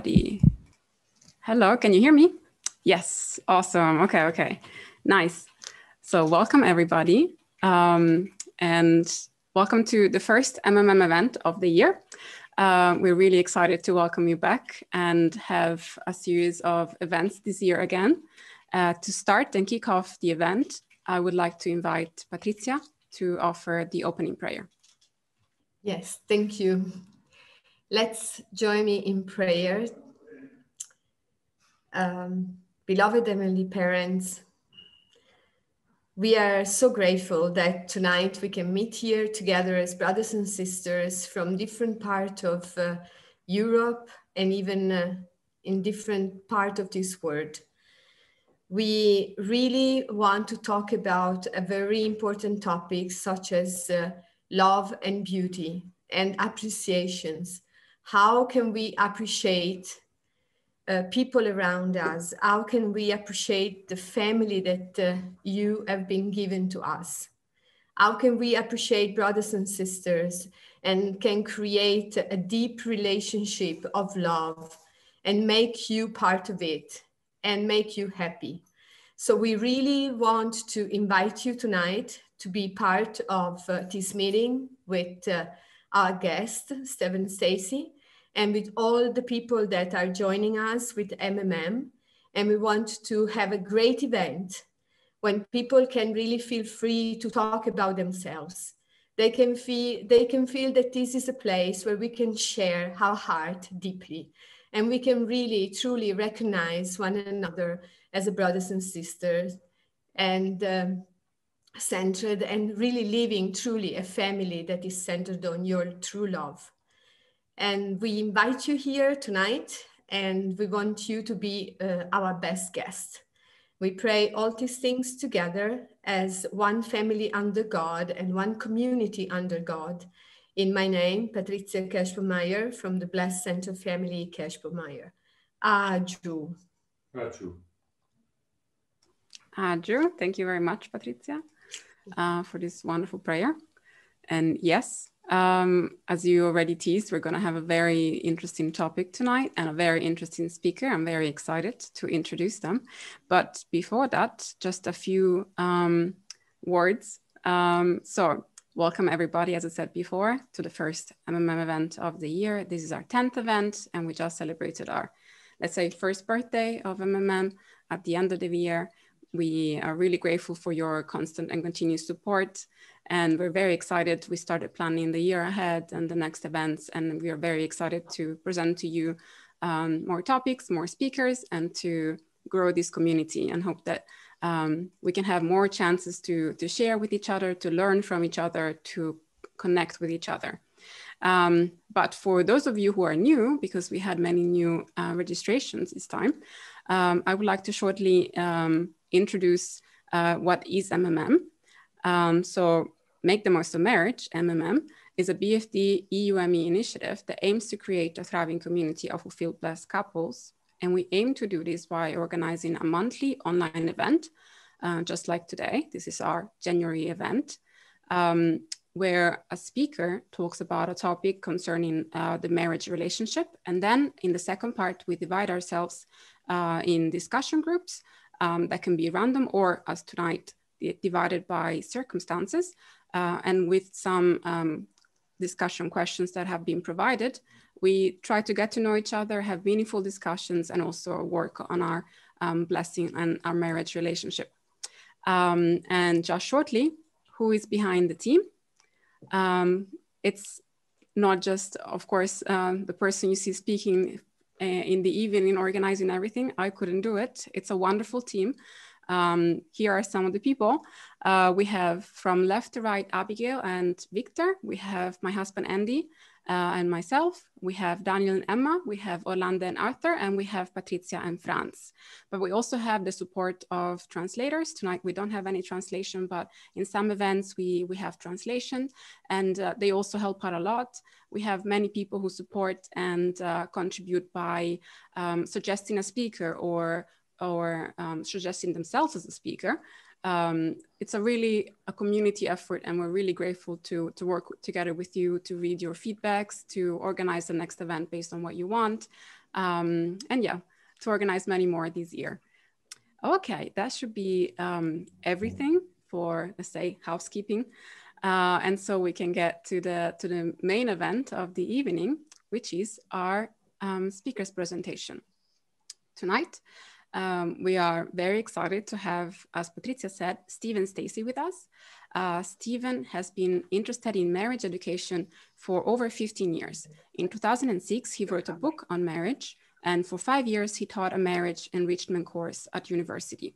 everybody. Hello, can you hear me? Yes, awesome. Okay, nice. So welcome everybody, and welcome to the first event of the year. We're really excited to welcome you back and have a series of events this year again. To start and kick off the event, I would like to invite Patrizia to offer the opening prayer. Yes, thank you. Let's join me in prayer. Beloved Heavenly Parents, we are so grateful that tonight we can meet here together as brothers and sisters from different parts of Europe and even in different parts of this world. We really want to talk about a very important topic such as love and beauty and appreciations. How can we appreciate people around us? How can we appreciate the family that you have been given to us? How can we appreciate brothers and sisters and can create a deep relationship of love and make you part of it and make you happy? So we really want to invite you tonight to be part of this meeting with our guest, Stacey, and with all the people that are joining us with MMM. And we want to have a great event when people can really feel free to talk about themselves. They can feel that this is a place where we can share our heart deeply, and we can really, truly recognize one another as a brothers and sisters, and centered and really living truly a family that is centered on your true love. And we invite you here tonight, and we want you to be our best guest. We pray all these things together as one family under God and one community under God. In my name, Patrizia Cashbomeyer from the Blessed Center Family Cashbomeyer. Aju. Aju. Aju. Thank you very much, Patrizia, for this wonderful prayer. And yes, as you already teased, we're going to have a very interesting topic tonight and a very interesting speaker. I'm very excited to introduce them. But before that, just a few words. So welcome everybody, as I said before, to the first MMM event of the year. This is our 10th event, and we just celebrated our, let's say, first birthday of MMM at the end of the year. We are really grateful for your constant and continuous support. And we're very excited. We started planning the year ahead and the next events. And we are very excited to present to you more topics, more speakers, and to grow this community, and hope that we can have more chances to share with each other, to learn from each other, to connect with each other. But for those of you who are new, because we had many new registrations this time, I would like to shortly introduce what is MMM. So Make the Most of Marriage, MMM, is a BFD EUME initiative that aims to create a thriving community of fulfilled blessed couples. And we aim to do this by organizing a monthly online event, just like today. This is our January event, where a speaker talks about a topic concerning the marriage relationship. And then in the second part, we divide ourselves in discussion groups that can be random, or as tonight, divided by circumstances, and with some discussion questions that have been provided. We try to get to know each other, have meaningful discussions, and also work on our blessing and our marriage relationship. And just shortly, who is behind the team? It's not just, of course, the person you see speaking in the evening, organizing everything. I couldn't do it. It's a wonderful team. Here are some of the people. We have from left to right, Abigail and Victor. We have my husband, Andy, and myself. We have Daniel and Emma. We have Orlande and Arthur, and we have Patrizia and Franz. But we also have the support of translators. Tonight, we don't have any translation, but in some events, we have translation, and they also help out a lot. We have many people who support and contribute by suggesting a speaker or suggesting themselves as a speaker. It's really a community effort, and we're really grateful to work together with you, to read your feedbacks, to organize the next event based on what you want. And yeah, to organize many more this year. Okay, that should be everything for, let's say, housekeeping. And so we can get to the main event of the evening, which is our speaker's presentation. Tonight, we are very excited to have, as Patrizia said, Steve and Stacey with us. Stephen has been interested in marriage education for over 15 years. In 2006, he wrote a book on marriage, and for 5 years, he taught a marriage enrichment course at university.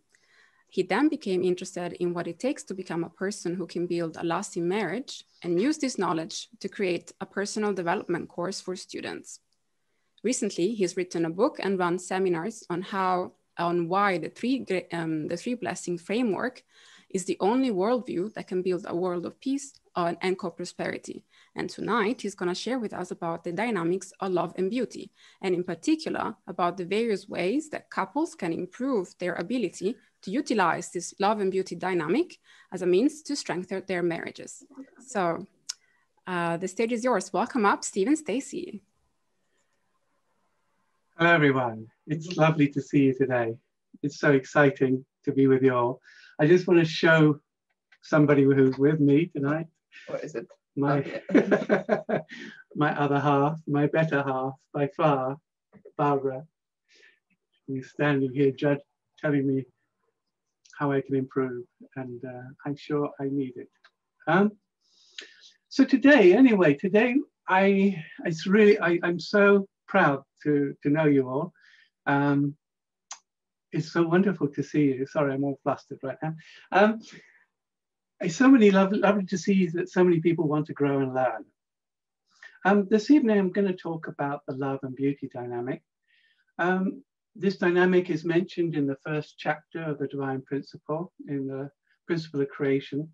He then became interested in what it takes to become a person who can build a lasting marriage and use this knowledge to create a personal development course for students. Recently, he's written a book and run seminars on why the three blessing framework is the only worldview that can build a world of peace and co-prosperity. And tonight, he's going to share with us about the dynamics of love and beauty, and in particular, about the various ways that couples can improve their ability to utilize this love and beauty dynamic as a means to strengthen their marriages. So the stage is yours. Welcome up, Steve and Stacey. Hello, everyone. It's lovely to see you today. It's so exciting to be with you all. I just want to show somebody who's with me tonight. What is it? My, my other half, my better half, by far, Barbara. She's standing here telling me how I can improve, and I'm sure I need it. So today, I'm so proud to know you all. It's so wonderful to see you. Sorry, I'm all flustered right now. It's so lovely to see that so many people want to grow and learn. This evening, I'm going to talk about the love and beauty dynamic. This dynamic is mentioned in the first chapter of the Divine Principle, in the Principle of Creation.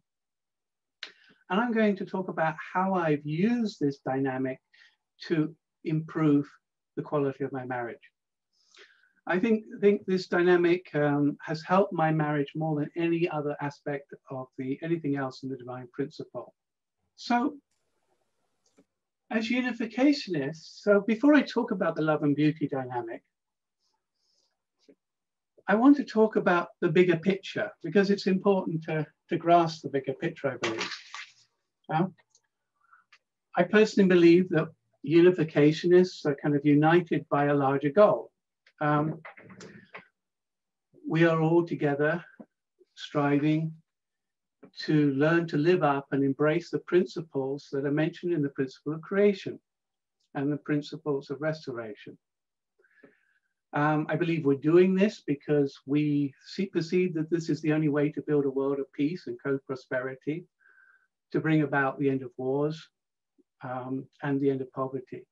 And I'm going to talk about how I've used this dynamic to improve the quality of my marriage. I think this dynamic has helped my marriage more than any other aspect of anything else in the Divine Principle. So, as unificationists, so before I talk about the love and beauty dynamic, I want to talk about the bigger picture, because it's important to grasp the bigger picture, I believe. I personally believe that unificationists are kind of united by a larger goal. We are all together striving to learn to live up and embrace the principles that are mentioned in the principle of creation and the principles of restoration. I believe we're doing this because we perceive that this is the only way to build a world of peace and co-prosperity, to bring about the end of wars and the end of poverty.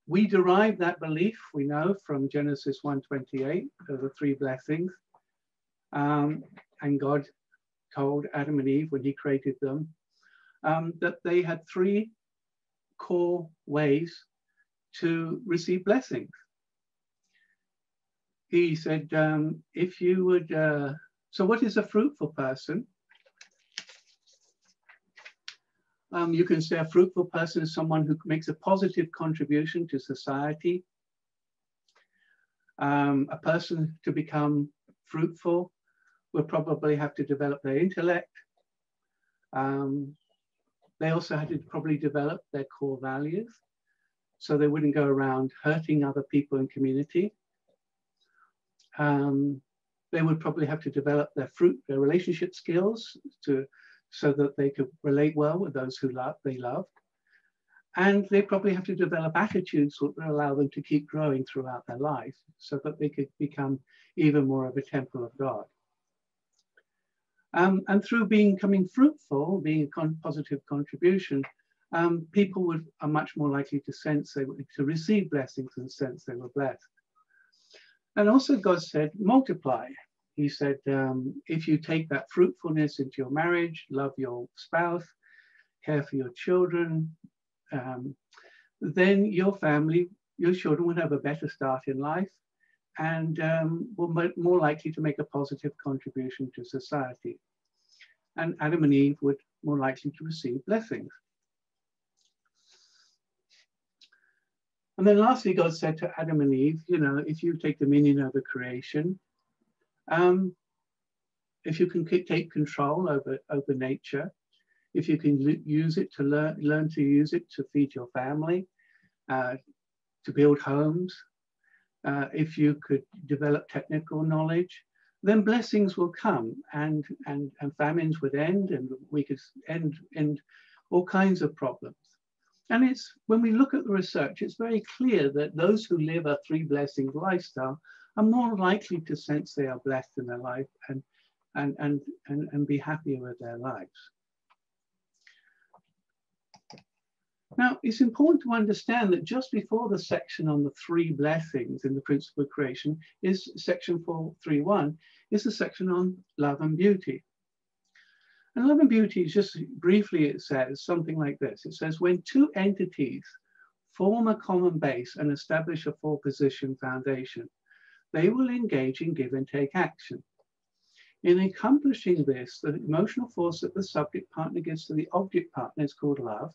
We derive that belief, we know, from Genesis 1:28, of the three blessings. And God told Adam and Eve when he created them that they had three core ways to receive blessings. He said, if you would, so what is a fruitful person? You can say a fruitful person is someone who makes a positive contribution to society. A person to become fruitful will probably have to develop their intellect. They also had to probably develop their core values, so they wouldn't go around hurting other people in community. They would probably have to develop their relationship skills so that they could relate well with those who they love. And they probably have to develop attitudes that will allow them to keep growing throughout their life so that they could become even more of a temple of God. And through becoming fruitful, being a positive contribution, people are much more likely to receive blessings and sense they were blessed. And also God said, multiply. He said, if you take that fruitfulness into your marriage, love your spouse, care for your children, then your family, your children would have a better start in life and will be more likely to make a positive contribution to society. And Adam and Eve would more likely to receive blessings. And then lastly, God said to Adam and Eve, you know, if you take dominion over creation, if you can take control over nature, if you can use it to learn to use it to feed your family, to build homes, if you could develop technical knowledge, then blessings will come, and famines would end, and we could end all kinds of problems. And it's, when we look at the research, it's very clear that those who live a 3 blessings lifestyle are more likely to sense they are blessed in their life and be happier with their lives. Now, it's important to understand that just before the section on the 3 blessings in the principle of creation is section 4.3.1, is the section on love and beauty. And love and beauty is just briefly, it says something like this. It says, when 2 entities form a common base and establish a 4-position foundation, they will engage in give and take action. In accomplishing this, the emotional force that the subject partner gives to the object partner is called love,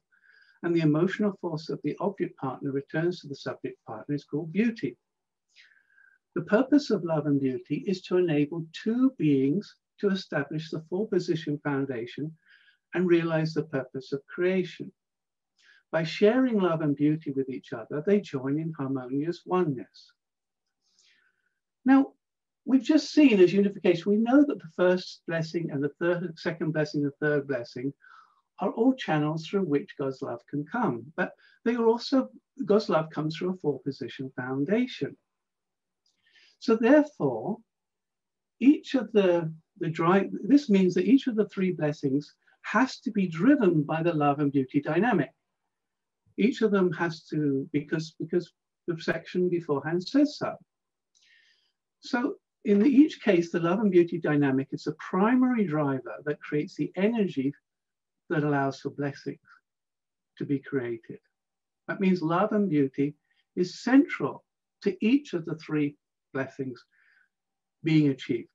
and the emotional force that the object partner returns to the subject partner is called beauty. The purpose of love and beauty is to enable 2 beings to establish the 4-position foundation and realize the purpose of creation. By sharing love and beauty with each other, they join in harmonious oneness. Now, we've just seen as unification, we know that the first blessing and the second blessing, the third blessing are all channels through which God's love can come, but they are also, God's love comes through a 4-position foundation. So therefore, each of this means that each of the 3 blessings has to be driven by the love and beauty dynamic. Each of them has to, because the section beforehand says so. So in each case, the love and beauty dynamic is the primary driver that creates the energy that allows for blessings to be created. That means love and beauty is central to each of the 3 blessings being achieved.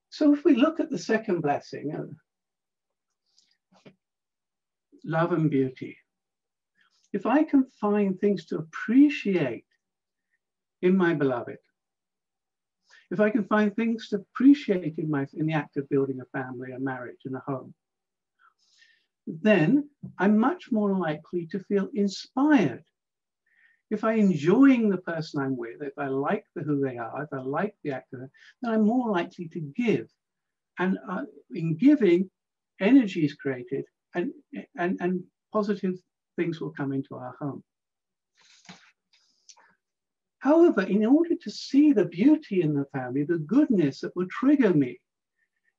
So if we look at the second blessing, love and beauty, if I can find things to appreciate in my beloved, if I can find things to appreciate in the act of building a family, a marriage, and a home, then I'm much more likely to feel inspired. If I'm enjoying the person I'm with, if I like who they are, if I like the actor, then I'm more likely to give. And in giving, energy is created, and positive things will come into our home. However, in order to see the beauty in the family, the goodness that will trigger me,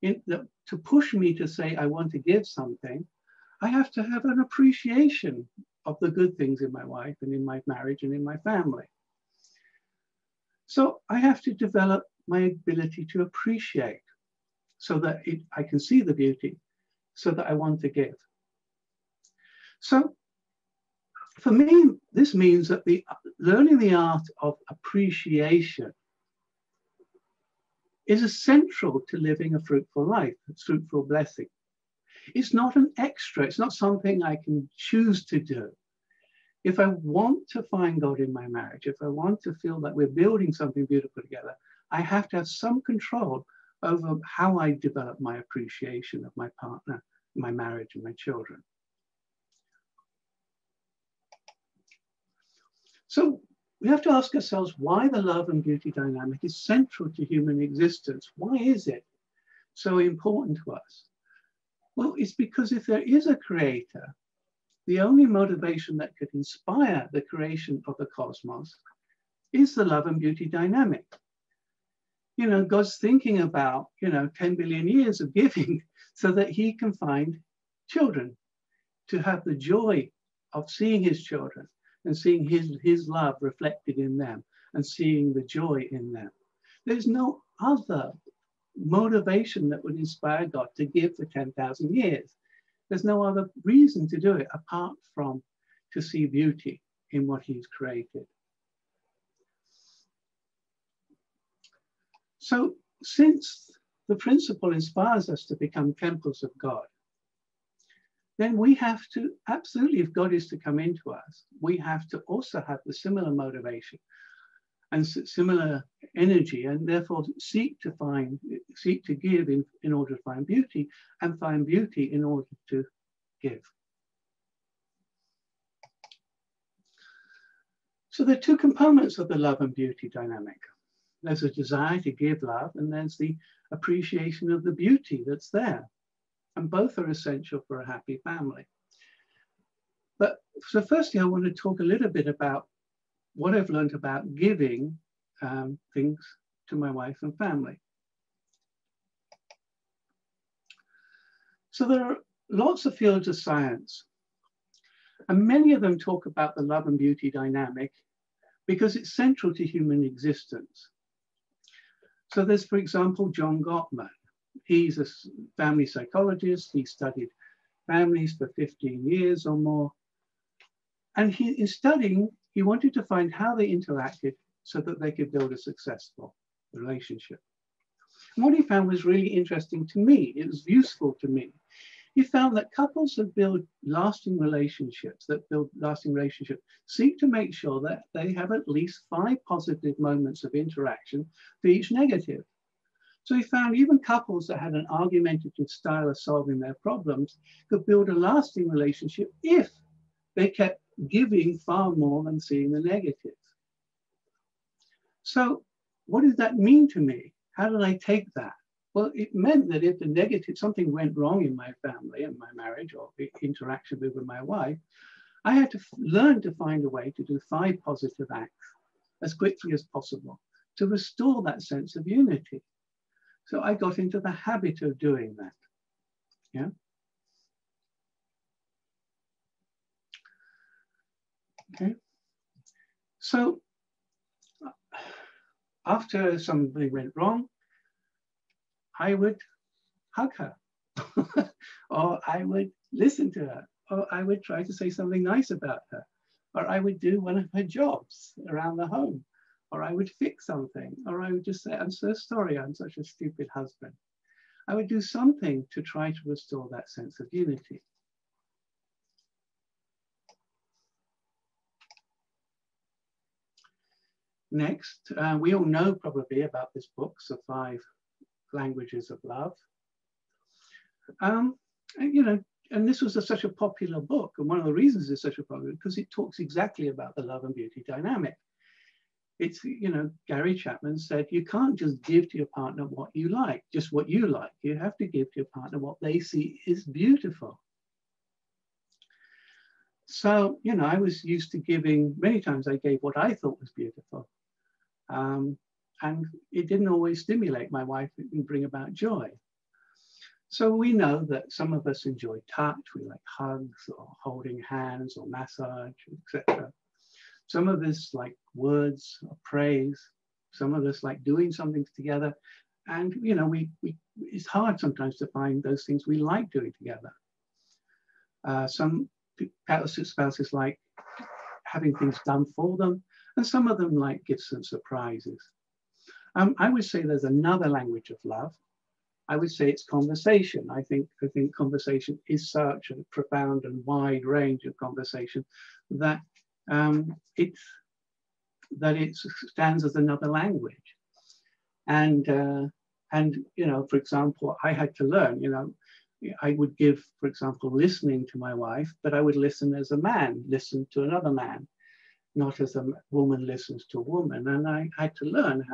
to push me to say, I want to give something, I have to have an appreciation of the good things in my wife and in my marriage and in my family. So I have to develop my ability to appreciate so that I can see the beauty, so that I want to give. So for me, this means that learning the art of appreciation is essential to living a fruitful life, a fruitful blessing. It's not an extra, it's not something I can choose to do. If I want to find God in my marriage, if I want to feel that we're building something beautiful together, I have to have some control over how I develop my appreciation of my partner, my marriage, and my children. So we have to ask ourselves why the love and beauty dynamic is central to human existence. Why is it so important to us? Well, it's because if there is a creator, the only motivation that could inspire the creation of the cosmos is the love and beauty dynamic. You know, God's thinking about, 10 billion years of giving so that he can find children, to have the joy of seeing his children and seeing his love reflected in them and seeing the joy in them. There's no other motivation that would inspire God to give for 10,000 years. There's no other reason to do it apart from to see beauty in what he's created. So since the principle inspires us to become temples of God, then we have to absolutely, if God is to come into us, we have to also have the similar motivation and similar energy, and therefore seek to give in order to find beauty, and find beauty in order to give. So there are two components of the love and beauty dynamic. There's a desire to give love, and there's the appreciation of the beauty that's there. And both are essential for a happy family. But so firstly, I want to talk a little bit about what I've learned about giving things to my wife and family. So there are lots of fields of science, and many of them talk about the love and beauty dynamic because it's central to human existence. So there's, for example, John Gottman. He's a family psychologist. He studied families for 15 years or more. And in studying, he wanted to find how they interacted so that they could build a successful relationship. And what he found was really interesting to me. It was useful to me. He found that couples that build lasting relationships, seek to make sure that they have at least 5 positive moments of interaction for each negative. So he found even couples that had an argumentative style of solving their problems could build a lasting relationship if they kept giving far more than seeing the negatives. So what did that mean to me? How did I take that? Well, it meant that if the negative, something went wrong in my family and my marriage or the interaction with my wife, I had to learn to find a way to do 5 positive acts as quickly as possible to restore that sense of unity. So I got into the habit of doing that. Yeah. Okay. So after something went wrong, I would hug her, or I would listen to her, or I would try to say something nice about her, or I would do one of her jobs around the home, or I would fix something, or I would just say, I'm so sorry, I'm such a stupid husband. I would do something to try to restore that sense of unity. Next, we all know probably about this book, The 5 Languages of Love. You know, and this was such a popular book, and one of the reasons it's such a popular, because it talks exactly about the love and beauty dynamic. It's, you know, Gary Chapman said, you can't just give to your partner what you like, just what you like. You have to give to your partner what they see is beautiful. So, you know, I was used to giving, many times I gave what I thought was beautiful. And it didn't always stimulate my wife and bring about joy. So we know that some of us enjoy touch, we like hugs or holding hands or massage, etc. Some of us like words of praise. Some of us like doing something together. And, you know, it's hard sometimes to find those things we like doing together. Some spouses like having things done for them, and some of them like gifts and surprises. I would say there's another language of love. I would say it's conversation. I think conversation is such a profound and wide range of conversation that it stands as another language. And you know, for example, I had to learn, you know, I would give, for example, listening to my wife, but I would listen as a man, listen to another man, not as a woman listens to a woman. And I had to learn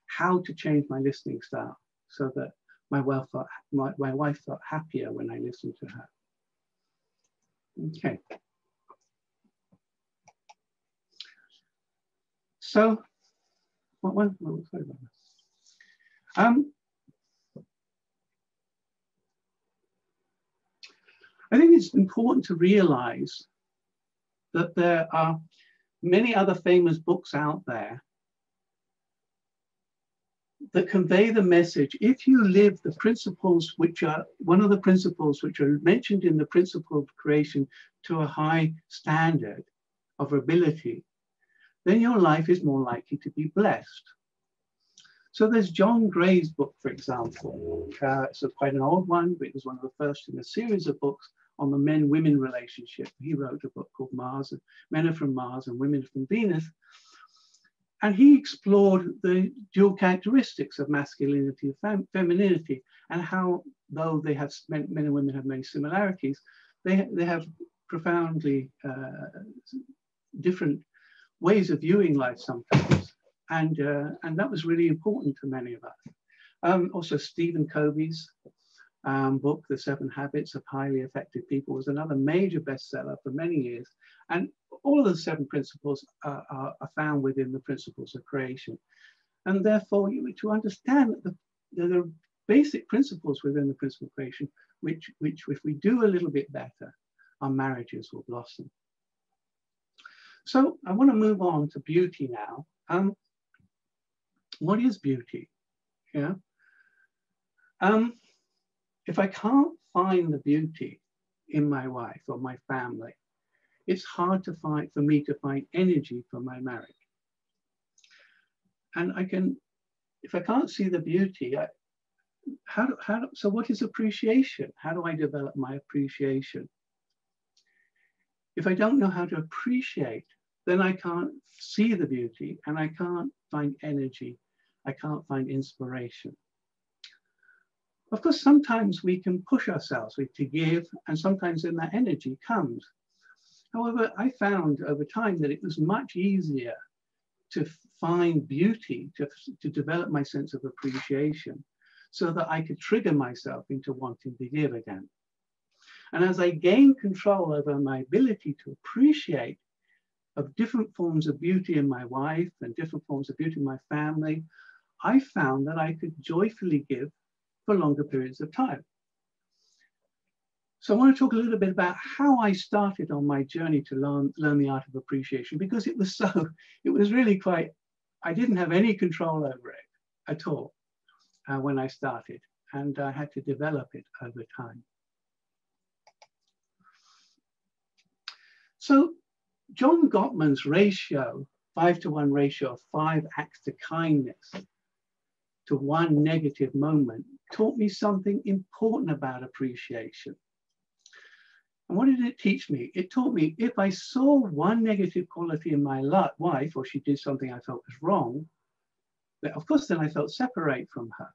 how to change my listening style so that my wife felt happier when I listened to her. Okay. So, what one? Oh, sorry about that. I think it's important to realize that there are many other famous books out there that convey the message. If you live the principles, which are one of the principles which are mentioned in the principle of creation, to a high standard of ability, then your life is more likely to be blessed. So there's John Gray's book, for example. It's quite an old one, but it was one of the first in a series of books on the men-women relationship. He wrote a book called Mars, Men Are From Mars and Women Are From Venus. And he explored the dual characteristics of masculinity and femininity, and how, though they have, men and women have many similarities, they have profoundly different ways of viewing life sometimes. And that was really important to many of us. Also, Stephen Covey's book, The 7 Habits of Highly Effective People, was another major bestseller for many years. And all of the 7 principles are found within the principles of creation. And therefore, to understand that there are basic principles within the principle of creation, which if we do a little bit better, our marriages will blossom. So I want to move on to beauty now. What is beauty? Yeah. If I can't find the beauty in my wife or my family, it's hard for me to find energy for my marriage. And if I can't see the beauty, so what is appreciation? How do I develop my appreciation? If I don't know how to appreciate, then I can't see the beauty and I can't find energy. I can't find inspiration. Of course, sometimes we can push ourselves to give, and sometimes then that energy comes. However, I found over time that it was much easier to find beauty, to develop my sense of appreciation, so that I could trigger myself into wanting to give again. And as I gained control over my ability to appreciate of different forms of beauty in my wife and different forms of beauty in my family, I found that I could joyfully give for longer periods of time. So I want to talk a little bit about how I started on my journey to learn the art of appreciation, because it was really quite, I didn't have any control over it at all when I started, and I had to develop it over time. So John Gottman's ratio, 5-to-1 ratio of 5 acts of kindness to 1 negative moment, taught me something important about appreciation. And what did it teach me? It taught me if I saw 1 negative quality in my wife, or she did something I felt was wrong, that of course then I felt separate from her.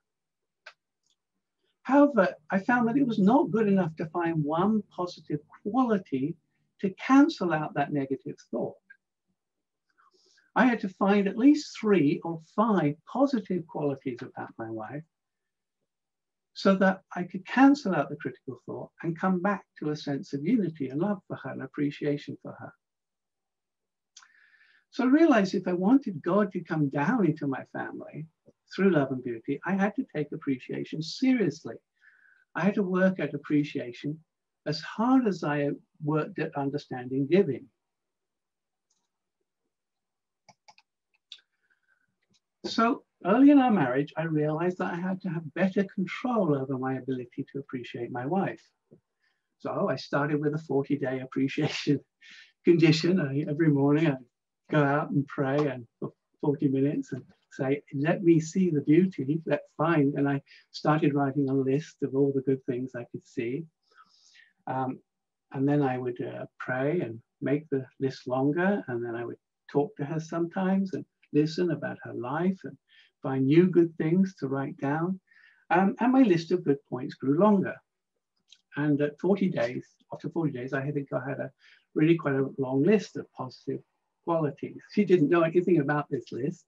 However, I found that it was not good enough to find 1 positive quality to cancel out that negative thought. I had to find at least 3 or 5 positive qualities about my wife, so that I could cancel out the critical thought and come back to a sense of unity and love for her and appreciation for her. So I realized if I wanted God to come down into my family through love and beauty, I had to take appreciation seriously. I had to work at appreciation as hard as I worked at understanding giving. So early in our marriage, I realized that I had to have better control over my ability to appreciate my wife. So I started with a 40-day appreciation condition. Every morning I go out and pray and for 40 minutes and say, let me see the beauty, let's find. And I started writing a list of all the good things I could see. And then I would pray and make the list longer. And then I would talk to her sometimes and listen about her life and find new good things to write down. And my list of good points grew longer. And at 40 days, after 40 days, I think I had really quite a long list of positive qualities. She didn't know anything about this list,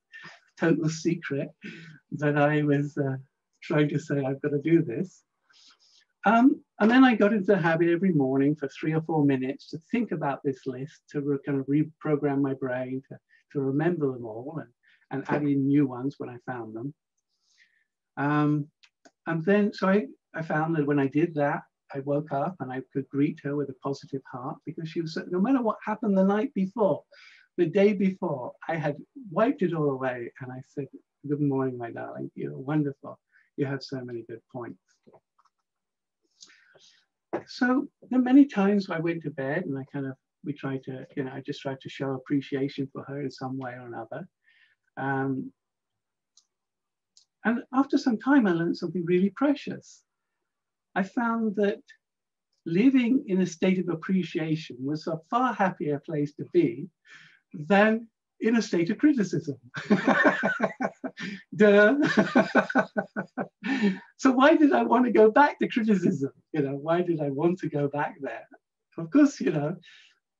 total secret, but I was trying to say, I've got to do this. And then I got into the habit every morning for 3 or 4 minutes to think about this list, to kind of reprogram my brain, to remember them all and add in new ones when I found them. And then, so I found that when I did that, I woke up and I could greet her with a positive heart, because she was, no matter what happened the night before, the day before, I had wiped it all away. And I said, good morning, my darling, you're wonderful. You have so many good points. So there are many times I went to bed and we tried to, I just tried to show appreciation for her in some way or another. And after some time, I learned something really precious. I found that living in a state of appreciation was a far happier place to be than in a state of criticism. Duh. So why did I want to go back to criticism? Why did I want to go back there? Of course,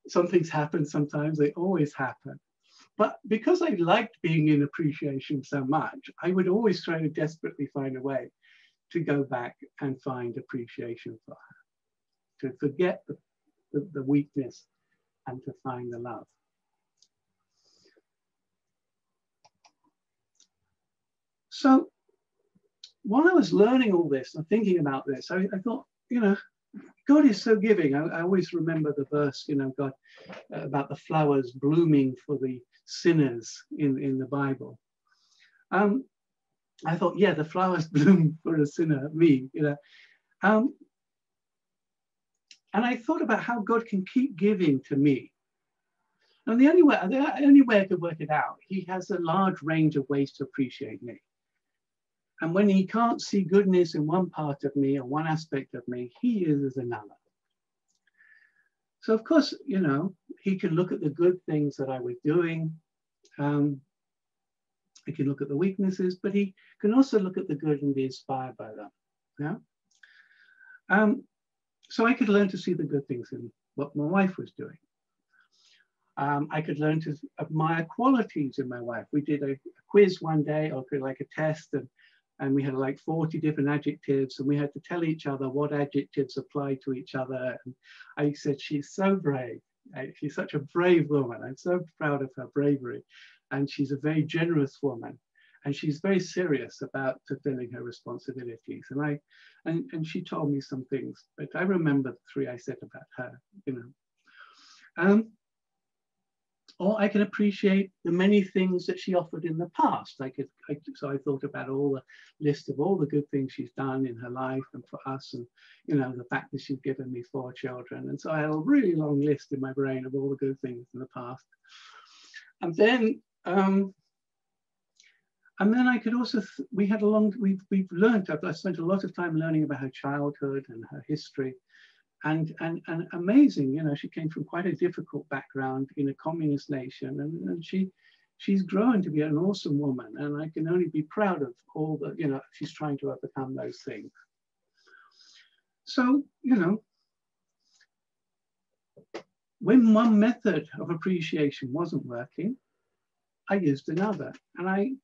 some things happen sometimes, they always happen. But because I liked being in appreciation so much, I would always try to desperately find a way to go back and find appreciation for her, to forget the weakness and to find the love. So while I was learning all this and thinking about this, I thought, God is so giving. I always remember the verse, God, about the flowers blooming for the sinners in the Bible. I thought, yeah, the flowers bloom for a sinner, me, and I thought about how God can keep giving to me. And the only way I could work it out, he has a large range of ways to appreciate me. And when he can't see goodness in one part of me or one aspect of me, he is another. So of course, he can look at the good things that I was doing. He can look at the weaknesses, but he can also look at the good and be inspired by them. Yeah. So I could learn to see the good things in what my wife was doing. I could learn to admire qualities in my wife. We did a quiz one day, or like a test, and we had like 40 different adjectives, and we had to tell each other what adjectives apply to each other. And I said, she's so brave. She's such a brave woman. I'm so proud of her bravery. And she's a very generous woman. And she's very serious about fulfilling her responsibilities. And she told me some things, but I remember the 3 I said about her, Or I can appreciate the many things that she offered in the past. So I thought about all the list of all the good things she's done in her life and for us, and the fact that she's given me 4 children. And so I had a really long list in my brain of all the good things in the past. And then I could also, we've learned, I spent a lot of time learning about her childhood and her history. And amazing, she came from quite a difficult background in a communist nation, and she's grown to be an awesome woman, and I can only be proud of all that, she's trying to overcome those things. So, when one method of appreciation wasn't working, I used another. And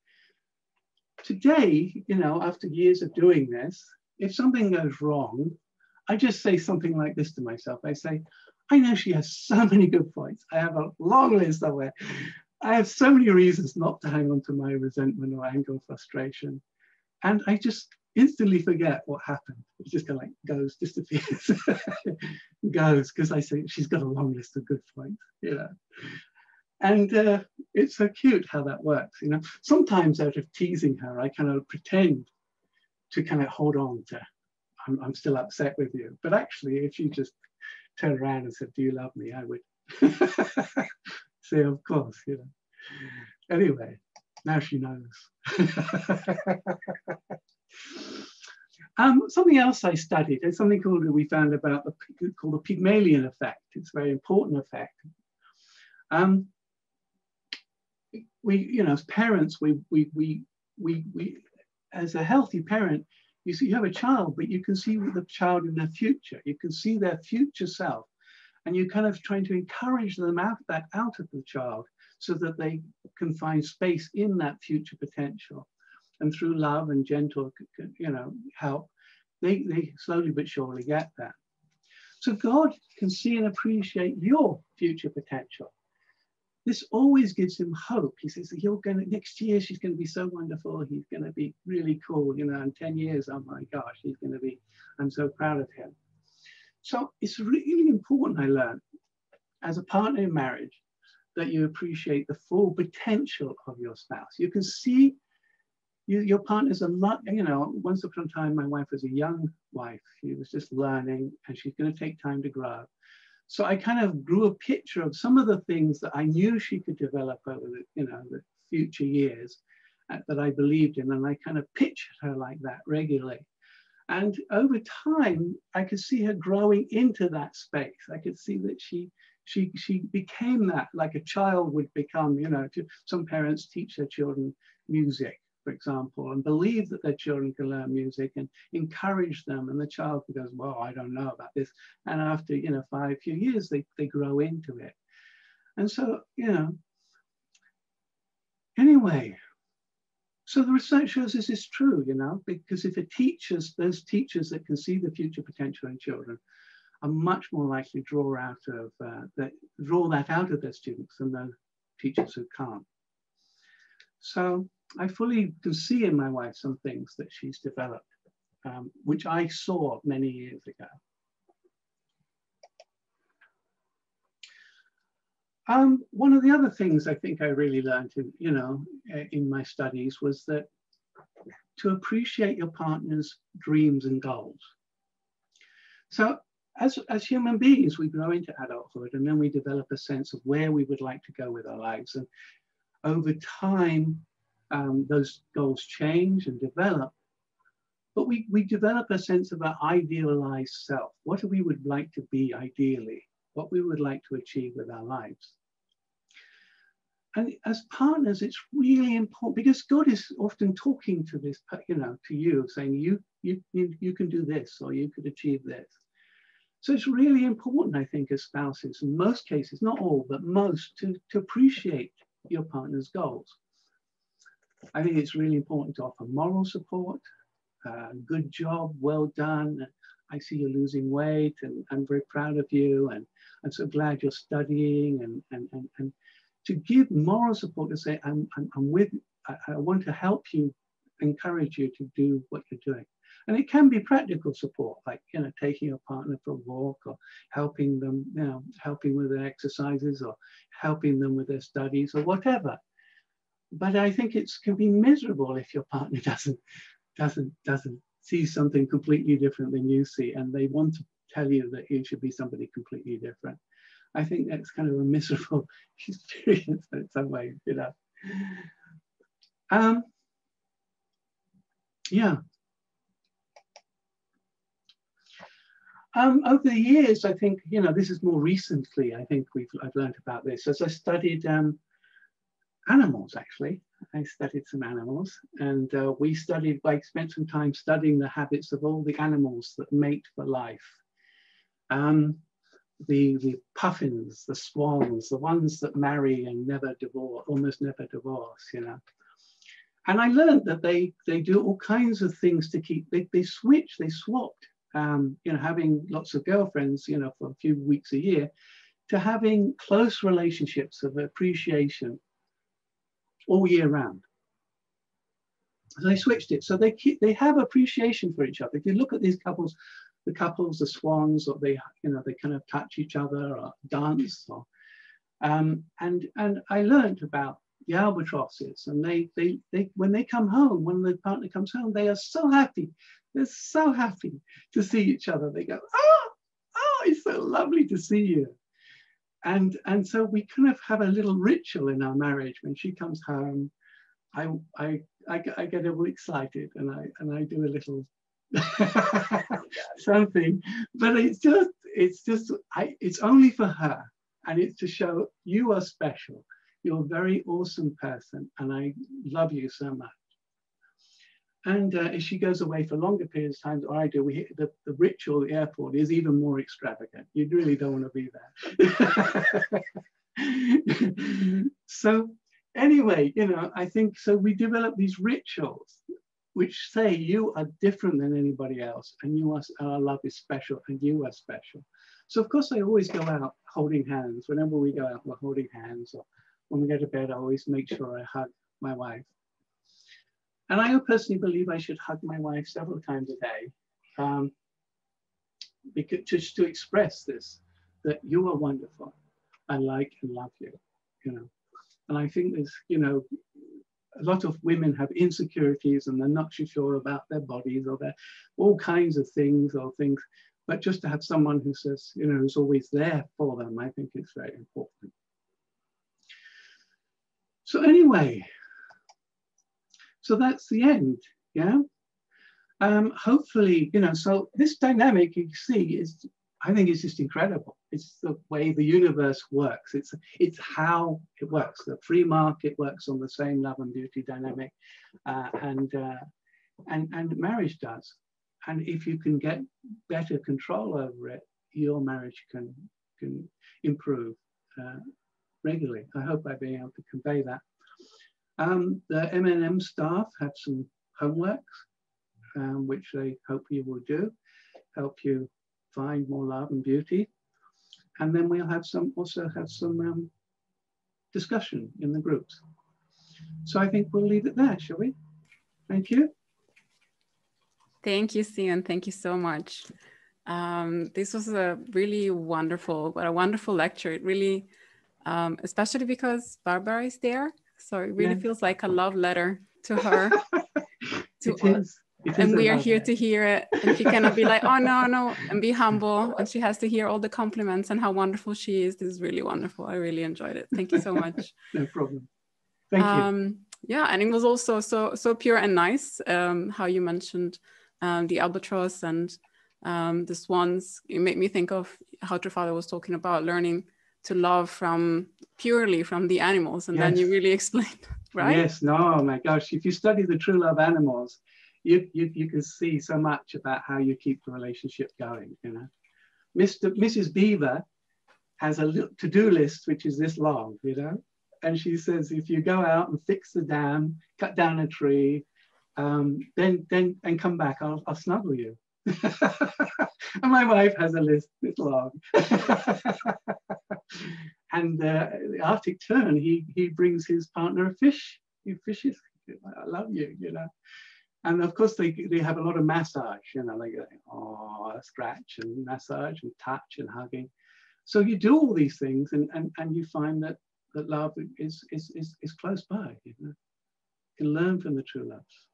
today, after years of doing this, if something goes wrong, I just say something like this to myself. I say, I know she has so many good points. I have a long list of it. I have so many reasons not to hang on to my resentment or anger or frustration. And I just instantly forget what happened. It just kind of like goes, disappears, goes, because I say she's got a long list of good points, And it's so cute how that works, Sometimes out of teasing her, I kind of pretend to kind of hold on to, I'm still upset with you. But actually, if you just turned around and said, do you love me? I would say, of course, Anyway, now she knows. Something else I studied is something we found about called the Pygmalion effect. It's a very important effect. As parents, we as a healthy parent, you have a child, but you can see the child in their future. You can see their future self, and you're kind of trying to encourage them out of the child so that they can find space in that future potential. And through love and gentle, help, they slowly but surely get that. So God can see and appreciate your future potential. This always gives him hope. He says, next year, she's going to be so wonderful. He's going to be really cool, in 10 years, oh my gosh, I'm so proud of him. So it's really important, I learned, as a partner in marriage, that you appreciate the full potential of your spouse. You can see your partner's a lot, once upon a time, my wife was a young wife. She was just learning, and she's going to take time to grow. So I kind of grew a picture of some of the things that I knew she could develop over the future years that I believed in. And I kind of pictured her like that regularly. And over time, I could see her growing into that space. I could see that she became that, like a child would become. You know, some parents teach their children music, for example, and believe that their children can learn music and encourage them. And the child goes, well, I don't know about this. And after, you know, few years, they grow into it. And so, you know, anyway, so the research shows this is true, you know, because if it teaches, those teachers that can see the future potential in children are much more likely to draw that out of their students than those teachers who can't. So I fully can see in my wife some things that she's developed, which I saw many years ago. One of the other things I think I really learned, in my studies was that to appreciate your partner's dreams and goals. So as human beings, we grow into adulthood and then we develop a sense of where we would like to go with our lives. And over time, those goals change and develop, but we develop a sense of our idealized self. What we would like to be ideally, what we would like to achieve with our lives. And as partners, it's really important because God is often talking to this, to you, saying you can do this or you could achieve this. So it's really important, I think, as spouses, in most cases, not all, but most, to appreciate your partner's goals. I think it's really important to offer moral support, good job, well done. I see you're losing weight and I'm very proud of you and I'm so glad you're studying and to give moral support, to say, I want to help you, encourage you to do what you're doing. And it can be practical support, like, taking your partner for a walk or helping them, helping with their exercises or helping them with their studies or whatever. But I think it can be miserable if your partner doesn't see something completely different than you see, and they want to tell you that you should be somebody completely different. I think that's kind of a miserable experience in some ways, Yeah. Over the years, I think, this is more recently, I think I've learned about this as I studied animals, actually. I studied some animals and I spent some time studying the habits of all the animals that mate for life. The puffins, the swans, the ones that marry and never divorce, almost never divorce, And I learned that they do all kinds of things to keep, they swapped, having lots of girlfriends, for a few weeks a year, to having close relationships of appreciation all year round. So they switched it. So they have appreciation for each other. If you look at these couples, the swans, or they kind of touch each other or dance, or and I learned about the albatrosses, and they when they come home, when the partner comes home, they are so happy. They're so happy to see each other. They go, oh, it's so lovely to see you. And so we kind of have a little ritual in our marriage. When she comes home, I get a little excited and I do a little something, but it's only for her, and it's to show you are special. You're a very awesome person, and I love you so much. And if she goes away for longer periods of time, or I do, the ritual at the airport is even more extravagant. You really don't want to be there. So anyway, I think so. We develop these rituals which say you are different than anybody else, and our love is special, and you are special. So of course, I always go out holding hands. Whenever we go out, we're holding hands. Or when we go to bed, I always make sure I hug my wife. And I personally believe I should hug my wife several times a day, because just to express this, that you are wonderful. I like and love you, And I think there's, a lot of women have insecurities and they're not too sure about their bodies or their all kinds of things but just to have someone who says, who's always there for them, I think it's very important. So anyway, so that's the end, yeah? Hopefully, you know, so this dynamic you see is, I think it's just incredible. It's the way the universe works. It's how it works. The free market works on the same love and beauty dynamic, and marriage does. And if you can get better control over it, your marriage can improve regularly. I hope I've been able to convey that. The M&M staff have some homework, which they hope you will do, help you find more love and beauty. And then we'll have also have some discussion in the groups. So I think we'll leave it there, shall we? Thank you. Thank you, Stephen. Thank you so much. This was a really wonderful lecture. It really, especially because Barbara is there. So it really feels like a love letter to her, to us. And we are here to hear it. And she cannot be like, oh, no, and be humble. And she has to hear all the compliments and how wonderful she is. This is really wonderful. I really enjoyed it. Thank you so much. No problem. Thank you. Yeah, and it was also so pure and nice, how you mentioned the albatross and the swans. It made me think of how Trafalgar was talking about learning to love purely from the animals. And then you really explained, right? Yes, no, oh my gosh. If you study the true love animals, you can see so much about how you keep the relationship going, you know. Mrs. Beaver has a to-do list, which is this long, you know. And she says, if you go out and fix the dam, cut down a tree, then come back, I'll snuggle you. And my wife has a list this long. And the Arctic tern, he brings his partner a fish. He fishes. I love you, you know. And of course they have a lot of massage, you know, like scratch and massage and touch and hugging. So you do all these things, and you find that love is close by. You know, you can learn from the true loves.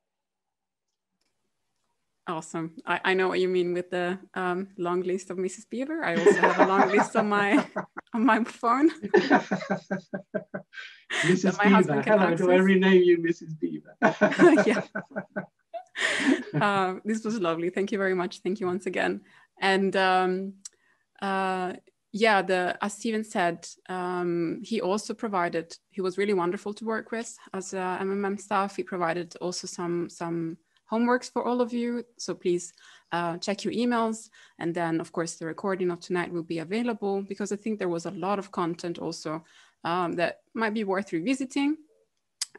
Awesome. I know what you mean with the long list of Mrs. Beaver. I also have a long list on my phone. Mrs. Beaver. Hello, do I rename you Mrs. Beaver? Yeah. This was lovely. Thank you very much. Thank you once again. And as Stephen said, he also provided. He was really wonderful to work with as MMM staff. He provided also some homeworks for all of you. So please check your emails. And then, of course, the recording of tonight will be available, because I think there was a lot of content also that might be worth revisiting.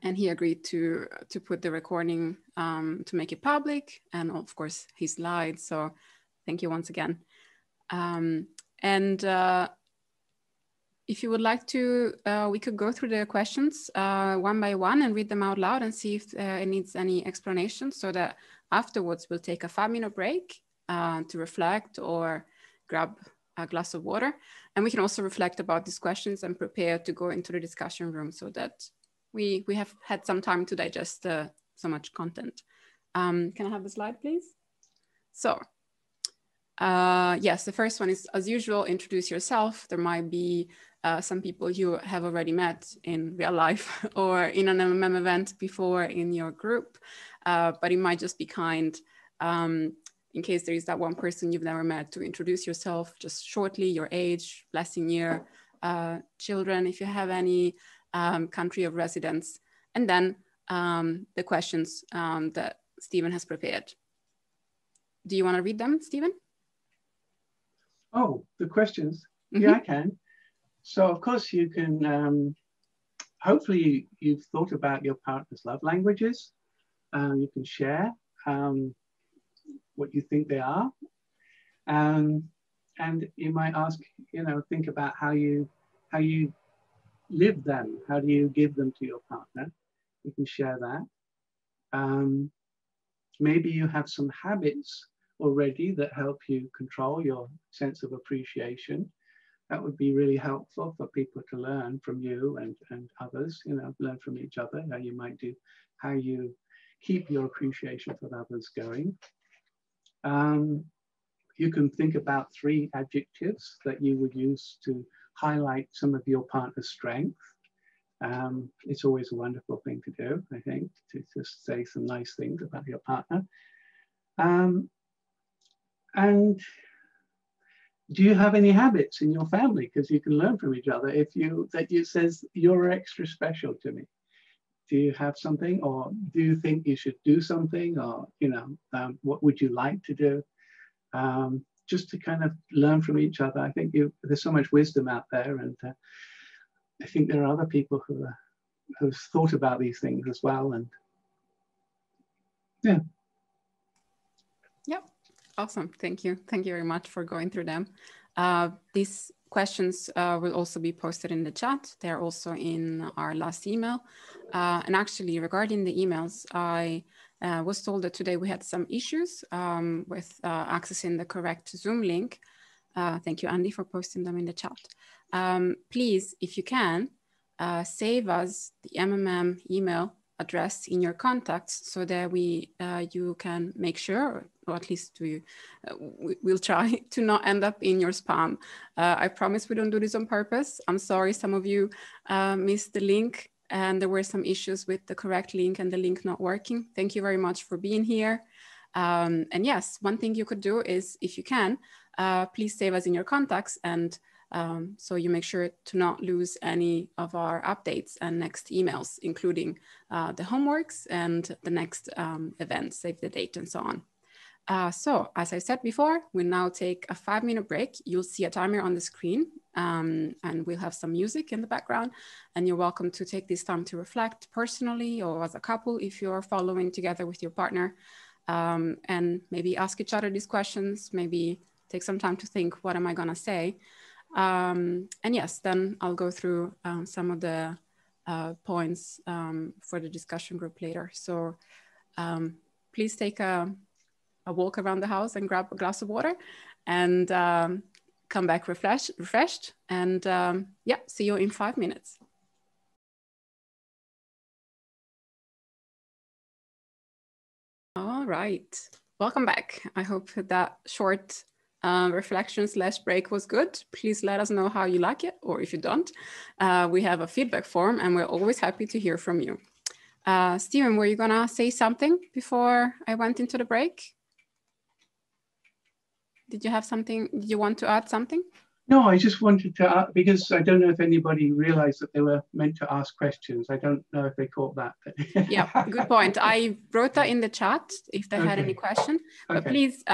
And he agreed to put the recording to make it public, and of course his slides. So thank you once again. If you would like to, we could go through the questions one by one and read them out loud and see if it needs any explanation, so that afterwards we'll take a 5-minute break to reflect or grab a glass of water. And we can also reflect about these questions and prepare to go into the discussion room, so that we have had some time to digest so much content. Can I have the slide, please? So, yes, the first one is, as usual, introduce yourself. There might be some people you have already met in real life or in an MMM event before in your group, but it might just be kind, in case there is that one person you've never met, to introduce yourself just shortly, your age, blessing year, children, if you have any, country of residence, and then the questions that Stephen has prepared. Do you want to read them, Stephen? Oh, the questions? Mm-hmm. Yeah, I can. So of course you can, hopefully you've thought about your partner's love languages. You can share what you think they are. And you might ask, you know, think about how you live them. How do you give them to your partner? You can share that. Maybe you have some habits already that help you control your sense of appreciation. That would be really helpful for people to learn from you and others, you know, learn from each other, how you might do, how you keep your appreciation for others going. You can think about 3 adjectives that you would use to highlight some of your partner's strength. It's always a wonderful thing to do, I think, to just say some nice things about your partner. And do you have any habits in your family? Because you can learn from each other. If you says you're extra special to me. Do you have something, or do you think you should do something, or what would you like to do? Just to kind of learn from each other. I think there's so much wisdom out there, and I think there are other people who've thought about these things as well. And yeah. Yep. Awesome. Thank you. Thank you very much for going through them. These questions will also be posted in the chat. They're also in our last email. And actually, regarding the emails, I was told that today we had some issues with accessing the correct Zoom link. Thank you, Andy, for posting them in the chat. Please, if you can, save us the MMM email address in your contacts so that you can make sure, or at least we'll try to not end up in your spam. I promise we don't do this on purpose. I'm sorry some of you missed the link and there were some issues with the correct link and the link not working. Thank you very much for being here. And yes, one thing you could do is, if you can, please save us in your contacts, and so you make sure to not lose any of our updates and next emails, including the homeworks and the next events, save the date and so on. So as I said before, we'll now take a 5-minute break. You'll see a timer on the screen, and we'll have some music in the background, and you're welcome to take this time to reflect personally or as a couple if you're following together with your partner, and maybe ask each other these questions, maybe take some time to think, what am I gonna say? And yes, then I'll go through some of the points for the discussion group later. So please take a walk around the house and grab a glass of water and come back refreshed. And yeah, see you in 5 minutes. All right, welcome back. I hope that short reflection/break was good. Please let us know how you like it, or if you don't. We have a feedback form and we're always happy to hear from you. Stephen, were you gonna say something before I went into the break? Did you have something, did you want to add something? No, I just wanted to, because I don't know if anybody realized that they were meant to ask questions. I don't know if they caught that. Yeah, good point. I wrote that in the chat if they had any question, but please,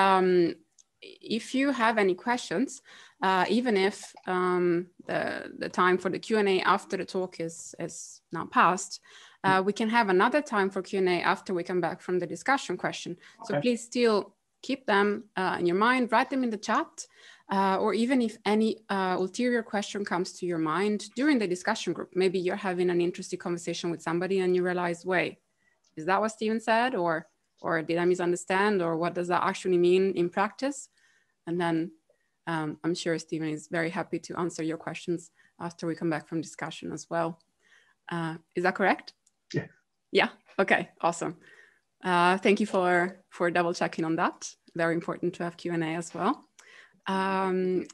if you have any questions, even if the time for the Q&A after the talk is now passed, we can have another time for Q&A after we come back from the discussion question. So please still keep them in your mind, write them in the chat, or even if any ulterior question comes to your mind during the discussion group, maybe you're having an interesting conversation with somebody and you realize, wait, is that what Stephen said? Or did I misunderstand? Or what does that actually mean in practice? And then I'm sure Stephen is very happy to answer your questions after we come back from discussion as well. Is that correct? Yeah. Yeah, okay, awesome. Thank you for double checking on that. Very important to have Q&A as well.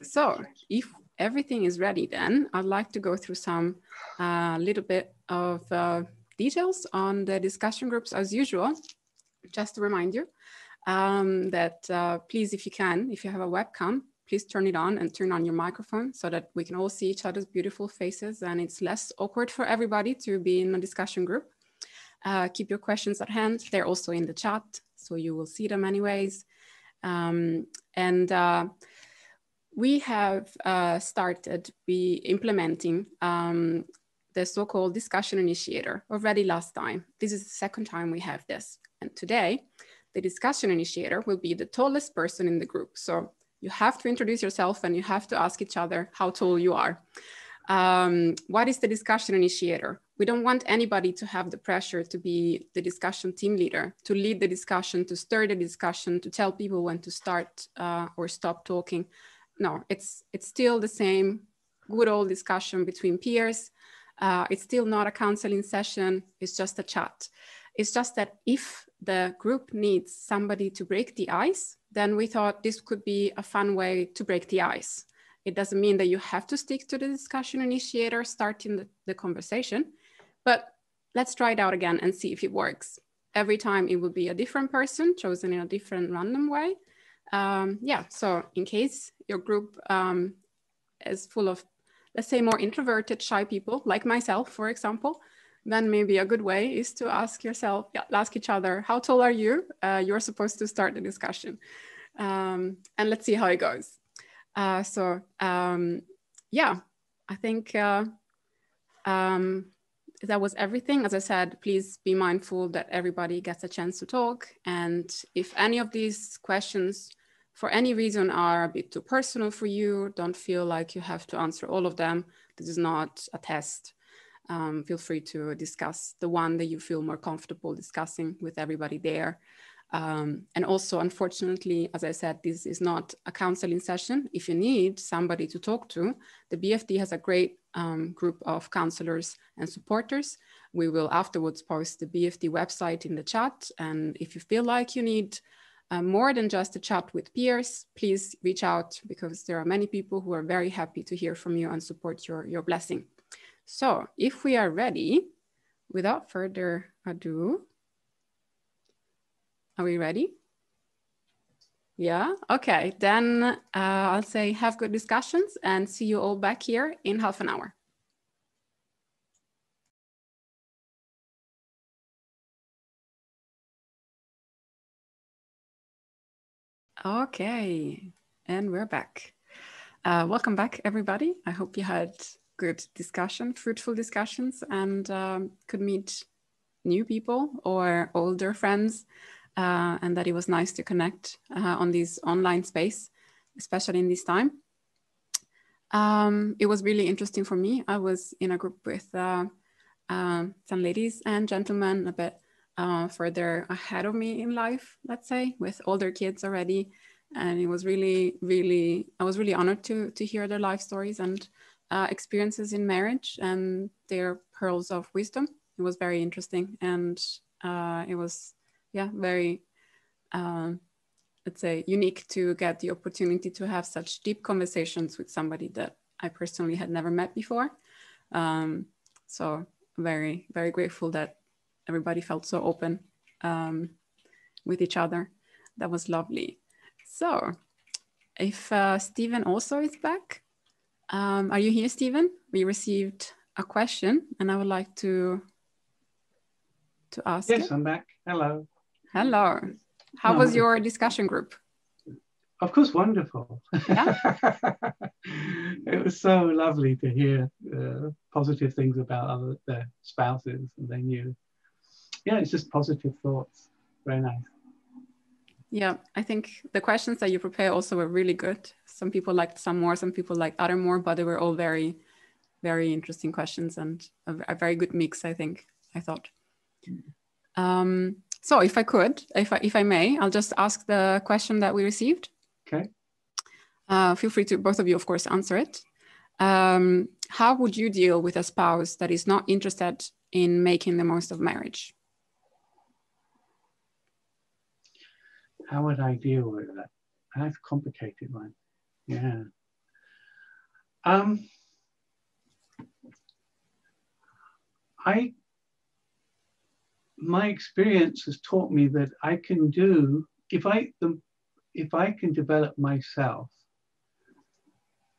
So if everything is ready, then I'd like to go through some little bit of details on the discussion groups as usual. Just to remind you that please, if you can, if you have a webcam, please turn it on and turn on your microphone so that we can all see each other's beautiful faces and it's less awkward for everybody to be in a discussion group. Keep your questions at hand. They're also in the chat, so you will see them anyways. We have started implementing the so-called discussion initiator already last time. This is the second time we have this. And today, the discussion initiator will be the tallest person in the group. So you have to introduce yourself and you have to ask each other how tall you are. What is the discussion initiator? We don't want anybody to have the pressure to be the discussion team leader, to lead the discussion, to stir the discussion, to tell people when to start or stop talking. No, it's still the same good old discussion between peers. It's still not a counseling session. It's just a chat. It's just that if the group needs somebody to break the ice, then we thought this could be a fun way to break the ice. It doesn't mean that you have to stick to the discussion initiator starting the conversation, but let's try it out again and see if it works. every time it will be a different person chosen in a different random way. Yeah, so in case your group is full of, let's say, more introverted, shy people, like myself, for example, then maybe a good way is to ask yourself, ask each other, how tall are you? You're supposed to start the discussion. And let's see how it goes. Yeah, I think that was everything. As I said, please be mindful that everybody gets a chance to talk. And if any of these questions for any reason are a bit too personal for you, don't feel like you have to answer all of them. This is not a test. Feel free to discuss the one that you feel more comfortable discussing with everybody there. And also, unfortunately, as I said, this is not a counseling session. If you need somebody to talk to, the BFD has a great group of counselors and supporters. We will afterwards post the BFD website in the chat. And if you feel like you need more than just a chat with peers, please reach out, because there are many people who are very happy to hear from you and support your blessing. So if we are ready, without further ado, are we ready? Yeah, okay. Then I'll say have good discussions and see you all back here in half an hour. Okay, and we're back. Welcome back, everybody. I hope you had good discussion, fruitful discussions, and could meet new people or older friends, and that it was nice to connect on this online space, especially in this time. It was really interesting for me. I was in a group with some ladies and gentlemen a bit further ahead of me in life, let's say, with older kids already. And it was really, really, I was really honored to hear their life stories and experiences in marriage and their pearls of wisdom. It was very interesting. And it was, yeah, very, let's say, unique to get the opportunity to have such deep conversations with somebody that I personally had never met before. So very, very grateful that everybody felt so open with each other. That was lovely. So if Stephen also is back, are you here, Stephen? We received a question and I would like to ask Yes, it. I'm back. Hello. Hello. How was your discussion group? Of course, wonderful. Yeah. It was so lovely to hear positive things about their spouses and they knew. Yeah, it's just positive thoughts. Very nice. Yeah, I think the questions that you prepare also were really good. Some people liked some more, some people liked other more, but they were all very, very interesting questions and a very good mix, I think, I thought. So if I could, if I may, I'll just ask the question that we received. Okay. Feel free to, both of you, of course, answer it. How would you deal with a spouse that is not interested in making the most of marriage? How would I deal with that? That's a complicated one. Yeah. My experience has taught me that I can do, if I can develop myself,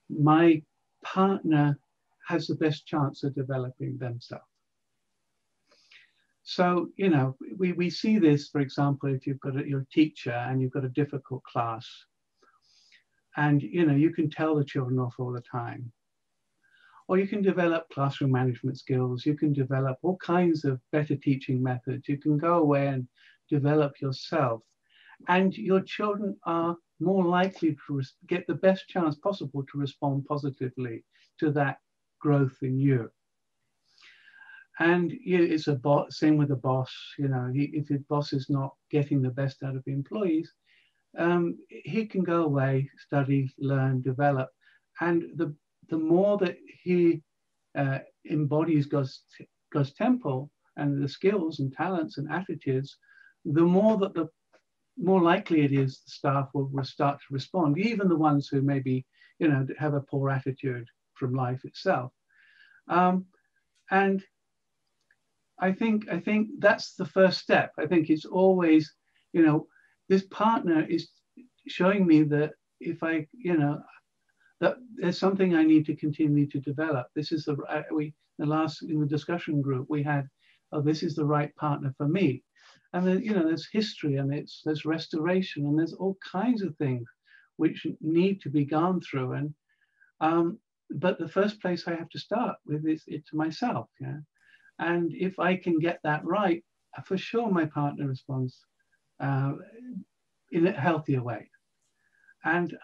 my partner has the best chance of developing themselves. So, you know, we see this, for example, if you've got your teacher and you've got a difficult class and, you know, you can tell the children off all the time. Or you can develop classroom management skills. You can develop all kinds of better teaching methods. You can go away and develop yourself. And your children are more likely to get the best chance possible to respond positively to that growth in you. And it's same with the boss. You know, if the boss is not getting the best out of the employees, he can go away, study, learn, develop. And the more that he embodies God's temple and the skills and talents and attitudes, the more likely it is the staff will start to respond, even the ones who maybe, you know, have a poor attitude from life itself. And I think that's the first step. I think it's always, you know, this partner is showing me that if I, you know, that there's something I need to continue to develop. This is in the discussion group we had, oh, this is the right partner for me. And then, you know, there's history and there's restoration and there's all kinds of things which need to be gone through. And but the first place I have to start with is to myself. Yeah. And if I can get that right, for sure my partner responds in a healthier way. And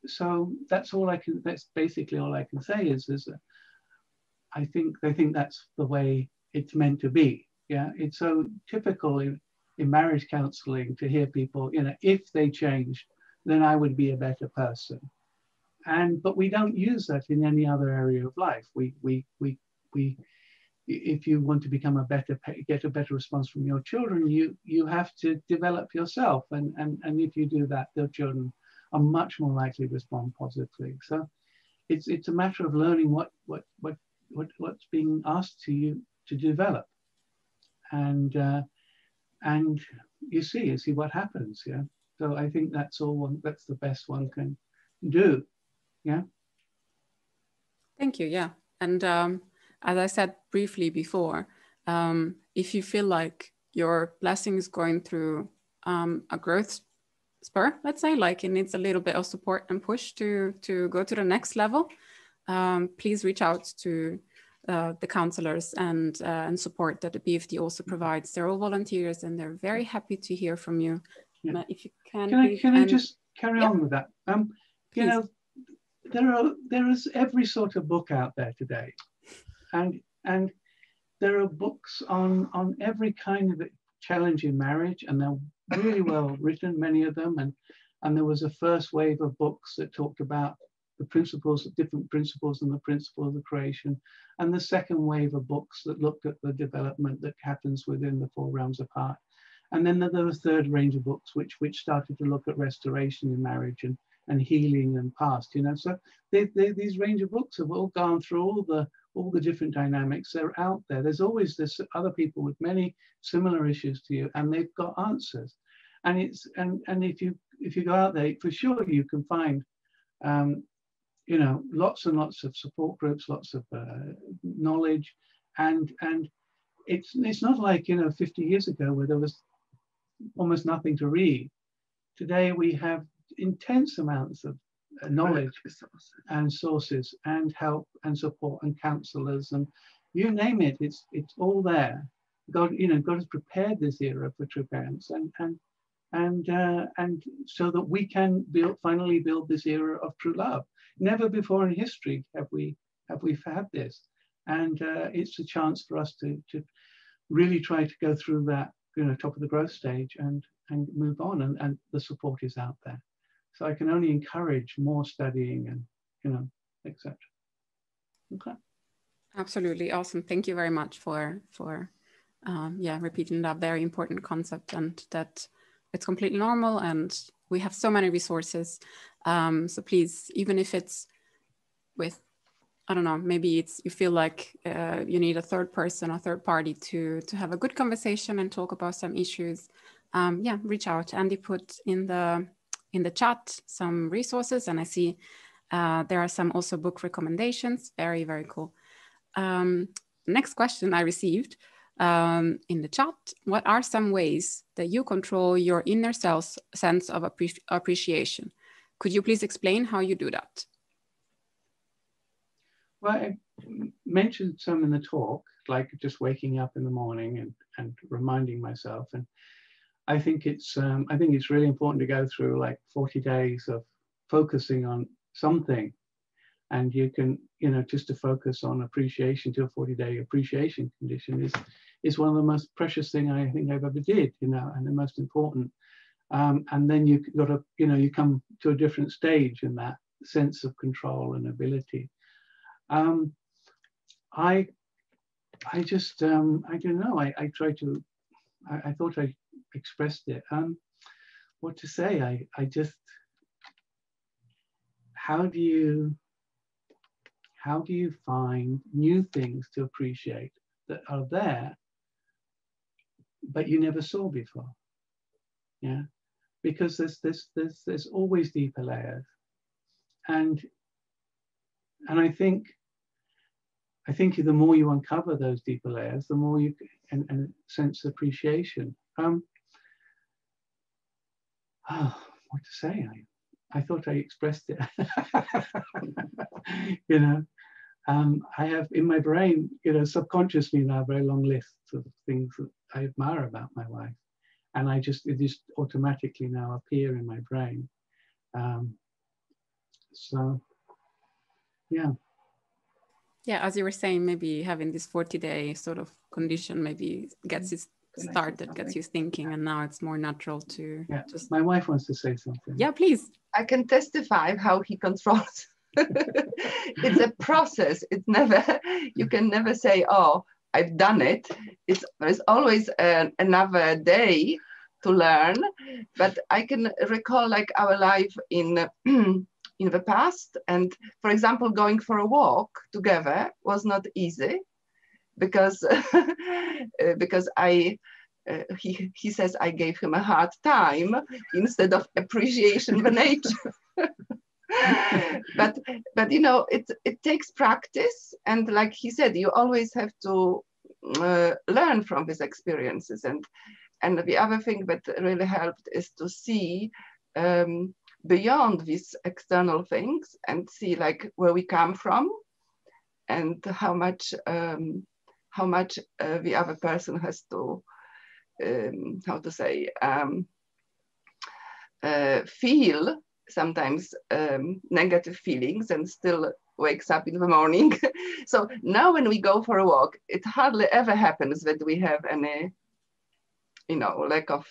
so that's basically all I can say is I think that's the way it's meant to be. Yeah, it's so typical in marriage counseling to hear people, you know, if they change, then I would be a better person. But we don't use that in any other area of life. If you want to become get a better response from your children, you have to develop yourself, and if you do that, the children are much more likely to respond positively. So it's a matter of learning what's being asked to you to develop, and you see what happens. Yeah. So I think that's the best one can do. Yeah. Thank you. Yeah. And as I said briefly before, if you feel like your blessing is going through a growth spur, let's say, like it needs a little bit of support and push to go to the next level, please reach out to the counselors and support that the BFD also provides. They're all volunteers and they're very happy to hear from you. Yeah. If you can I just carry on with that? You know, there is every sort of book out there today, and there are books on every kind of challenge in marriage, and they're really well written, many of them, and there was a first wave of books that talked about the different principles and the principle of the creation, and the second wave of books that looked at the development that happens within the four realms of heart. And then there was a third range of books which started to look at restoration in marriage and healing and past, you know. So these range of books have all gone through all the different dynamics. They're out there. There's other people with many similar issues to you, and they've got answers. And if you go out there, for sure you can find you know, lots and lots of support groups, lots of knowledge, and it's not like, you know, 50 years ago where there was almost nothing to read. Today we have intense amounts of knowledge and sources and help and support and counselors, and you name it, it's all there. God has prepared this era for true parents, and so that we can finally build this era of true love. Never before in history have we had this, and it's a chance for us to really try to go through that, you know, top of the growth stage and move on, and the support is out there. So I can only encourage more studying and, you know, etc. Okay. Absolutely awesome. Thank you very much for repeating that very important concept, and that it's completely normal, and we have so many resources. So please, even if it's with, I don't know, maybe you feel like you need a third person or third party to have a good conversation and talk about some issues, reach out. Andy put in the chat some resources, and I see there are some also book recommendations. Very, very cool. Next question I received in the chat: what are some ways that you control your inner sense of appreciation? Could you please explain how you do that? Well, I mentioned some in the talk, like just waking up in the morning and reminding myself. And I think it's really important to go through like 40 days of focusing on something. And you can, you know, just to focus on appreciation to a 40-day appreciation condition is one of the most precious thing I think I've ever did, you know, and the most important. And then you got to, you know, you come to a different stage in that sense of control and ability. I just, I don't know, I thought I expressed it. What to say? I just, how do you find new things to appreciate that are there, but you never saw before. Yeah, because there's always deeper layers, and I think the more you uncover those deeper layers, the more you and sense appreciation. What to say? I thought I expressed it. You know, I have in my brain, you know, subconsciously now, a very long list of things that I admire about my wife, and it just automatically now appear in my brain. So, yeah. Yeah, as you were saying, maybe having this 40-day sort of condition maybe gets you started, gets you thinking, and now it's more natural to just... My wife wants to say something. Yeah, please. I can testify how he controls. It's a process. It's never, you can never say, oh, I've done it. There's always another day to learn, but I can recall like our life in the past, and for example, going for a walk together was not easy because he says I gave him a hard time instead of appreciation the nature. but you know, it takes practice, and like he said, you always have to learn from these experiences. And the other thing that really helped is to see beyond these external things and see like where we come from and how much the other person has to feel sometimes negative feelings and still wakes up in the morning. So now when we go for a walk, it hardly ever happens that we have any, you know, lack of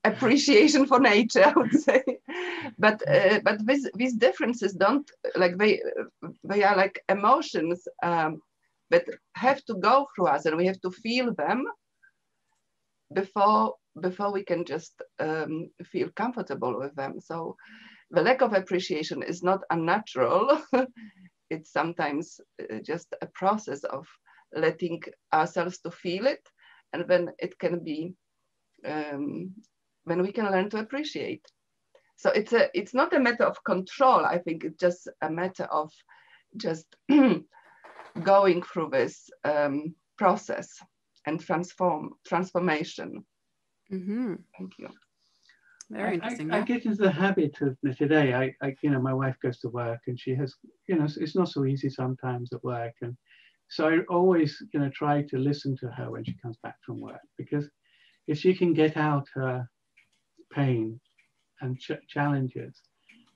appreciation for nature, I would say. But these differences don't, like, they are like emotions that have to go through us, and we have to feel them before we can just feel comfortable with them. So the lack of appreciation is not unnatural. It's sometimes just a process of letting ourselves to feel it, and then it can be when we can learn to appreciate. So it's not a matter of control. I think it's just a matter of just going through this process and transformation. Mm-hmm. Thank you. Very interesting. I get into the habit of today. You know, my wife goes to work, and she has, you know, it's not so easy sometimes at work, and so I always, you know, try to listen to her when she comes back from work, because if she can get out her pain and challenges,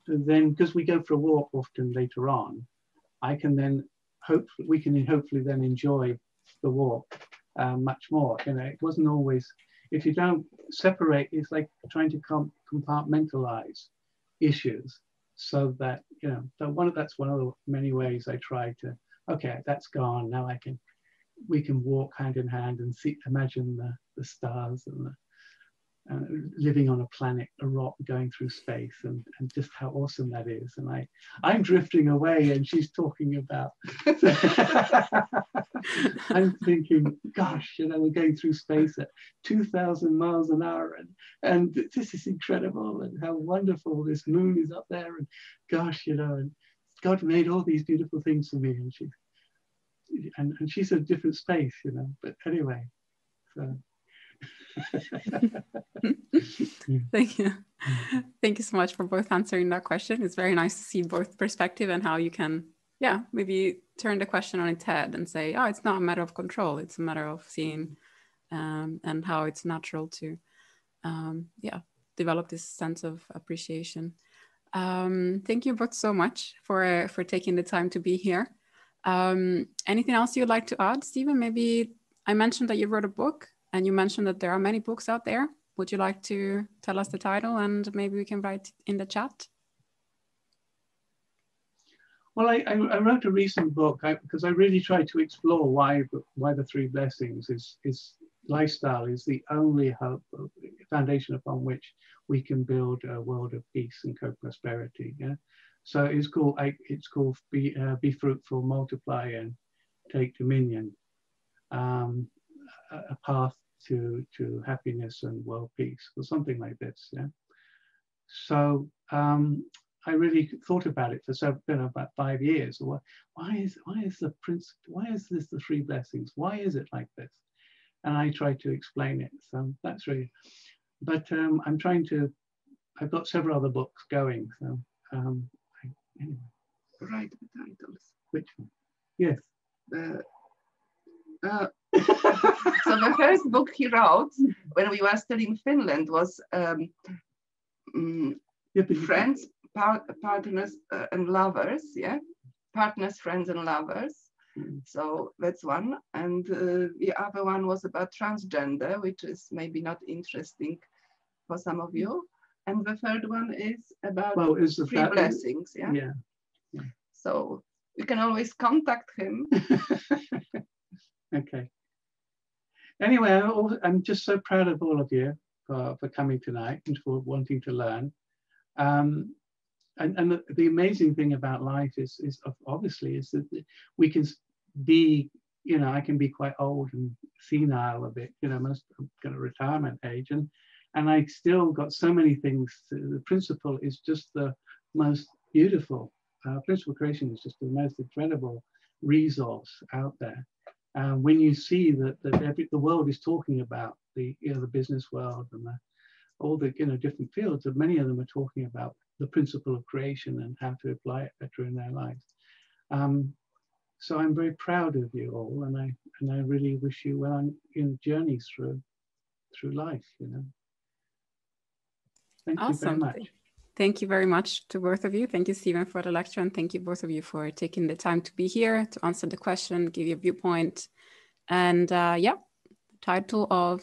then, because we go for a walk often later on, I can then we can hopefully then enjoy the walk much more. You know, it wasn't always, if you don't separate, it's like trying to compartmentalize issues, so that, you know, that's one of the many ways I try to, okay, that's gone, now we can walk hand in hand and imagine the stars and living on a planet, a rock going through space, and just how awesome that is. And I'm drifting away, and she's talking about, I'm thinking, gosh, you know, we're going through space at 2,000 miles an hour, and this is incredible, and how wonderful this moon is up there, and gosh, you know, and God made all these beautiful things for me, and she's a different space, you know, but anyway, so. Thank you. Thank you so much for both answering that question. It's very nice to see both perspective and how you can, maybe turn the question on its head and say, oh, it's not a matter of control. It's a matter of seeing and how it's natural to, develop this sense of appreciation. Thank you both so much for taking the time to be here. Anything else you'd like to add, Stephen? Maybe I mentioned that you wrote a book, and you mentioned that there are many books out there. Would you like to tell us the title, and maybe we can write in the chat? Well, I wrote a recent book because I really tried to explore why the three blessings is lifestyle is the only hope, foundation upon which we can build a world of peace and co-prosperity. Yeah. So it's called Be Fruitful, Multiply, take dominion, a path to happiness and world peace, or something like this. Yeah. So I really thought about it for about 5 years. Why is this the three blessings? Why is it like this? And I tried to explain it. So that's really. But I've got several other books going. So anyway. Write the titles. Which one? Yes. So the first book he wrote when we were still in Finland was Friends, Partners and Lovers. Yeah, Partners, Friends and Lovers. So that's one. And the other one was about transgender, which is maybe not interesting for some of you. And the third one is about three blessings. Yeah? Yeah. So you can always contact him. Okay. Anyway, I'm just so proud of all of you for coming tonight and for wanting to learn. And the amazing thing about life is obviously that we can be, I can be quite old and senile a bit, most kind of retirement age, and I still got so many things. The principle is just the most beautiful. Principle creation is just the most incredible resource out there. When you see that the world is talking about the business world and all the different fields, and many of them are talking about the principle of creation and how to apply it better in their lives. So I'm very proud of you all, and I really wish you well in journeys through life. Thank you very much. Thank you very much to both of you. Thank you, Stephen, for the lecture, and thank you both of you for taking the time to be here to answer the question, give your viewpoint, and the title of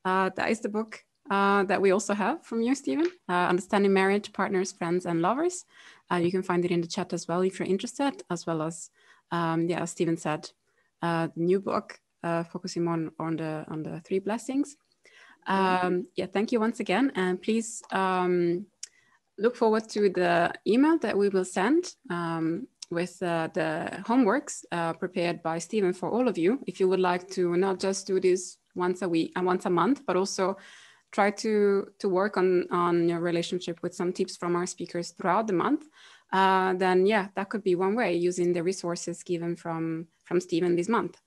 that is the book that we also have from you, Stephen, Understanding Marriage, Partners, Friends, and Lovers. You can find it in the chat as well if you're interested, as well as, as Stephen said, the new book focusing on the three blessings. Thank you once again, and please look forward to the email that we will send with the homeworks prepared by Stephen for all of you. If you would like to not just do this once a week and once a month, but also try to work on your relationship with some tips from our speakers throughout the month, then that could be one way, using the resources given from Stephen this month.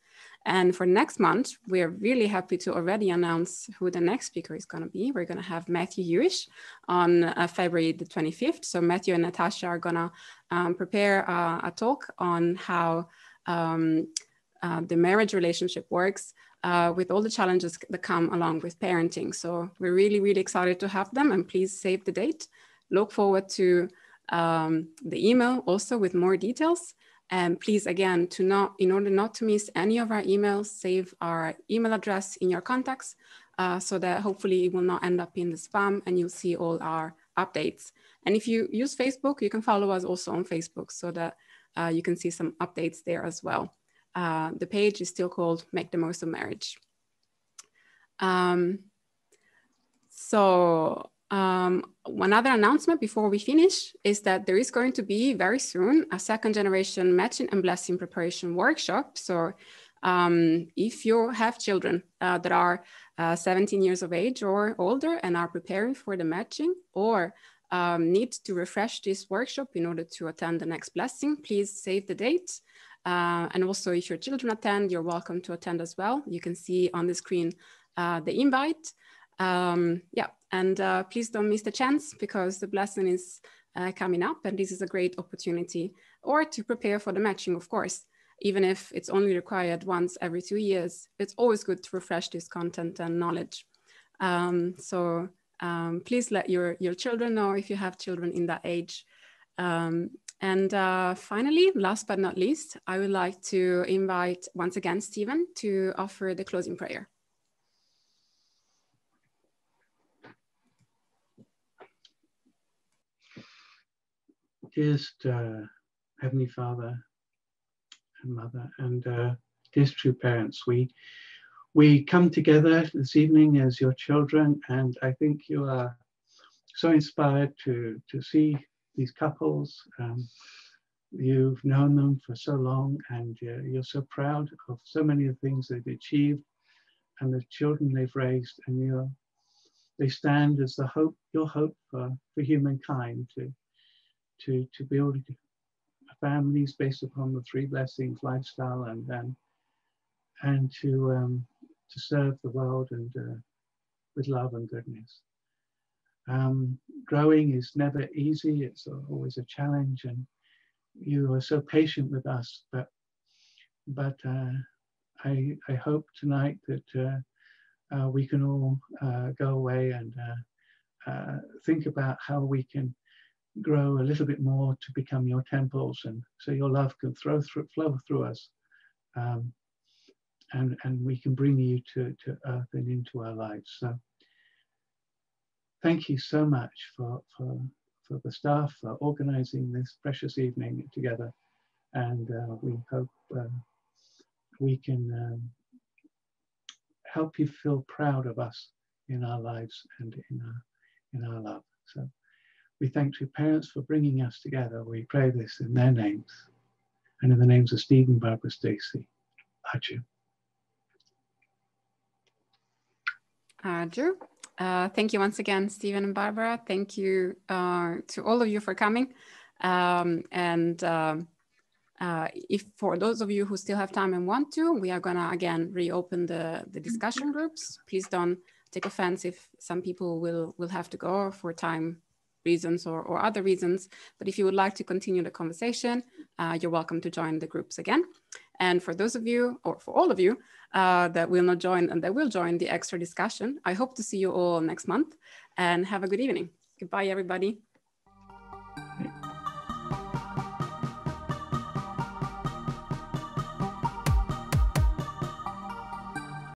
And for next month, we're really happy to already announce who the next speaker is going to be. We're going to have Matthew Hewish on February the 25th. So Matthew and Natasha are going to prepare a talk on how the marriage relationship works with all the challenges that come along with parenting. So we're really, really excited to have them, and please save the date. Look forward to the email also with more details. And please, again, in order not to miss any of our emails, save our email address in your contacts so that hopefully it will not end up in the spam, and you'll see all our updates. And if you use Facebook, you can follow us also on Facebook so that you can see some updates there as well. The page is still called Make the Most of Marriage. One other announcement before we finish is that there is going to be very soon a second generation matching and blessing preparation workshop. So if you have children that are 17 years of age or older and are preparing for the matching, or need to refresh this workshop in order to attend the next blessing, please save the date. And also, if your children attend, you're welcome to attend as well. You can see on the screen the invite. Please don't miss the chance, because the blessing is coming up, and this is a great opportunity, or to prepare for the matching, of course. Even if it's only required once every 2 years, it's always good to refresh this content and knowledge. Please let your children know if you have children in that age. Finally, last but not least, I would like to invite once again Stephen to offer the closing prayer. Dearest Heavenly Father and Mother, and dearest true parents, we come together this evening as your children, and I think you are so inspired to see these couples You've known them for so long, and you're so proud of so many of the things they've achieved and the children they've raised, and they stand as the hope, your hope for humankind to build families based upon the three blessings: lifestyle, and to serve the world and with love and goodness. Growing is never easy; it's always a challenge, and you are so patient with us. But I hope tonight that we can all go away and think about how we can grow a little bit more to become your temples, and so your love can flow through us, and we can bring you to earth and into our lives. So thank you so much for the staff for organizing this precious evening together, and we hope we can help you feel proud of us in our lives and in our love. So we thank your parents for bringing us together. We pray this in their names and in the names of Stephen, Barbara, Stacey. Adieu. Adieu. Thank you once again, Stephen and Barbara. Thank you to all of you for coming. If for those of you who still have time and want to, we are gonna again reopen the discussion groups. Please don't take offense if some people will have to go for time reasons or other reasons. But if you would like to continue the conversation, you're welcome to join the groups again. And for those of you, or for all of you that will not join and that will join the extra discussion, I hope to see you all next month, and have a good evening. Goodbye, everybody.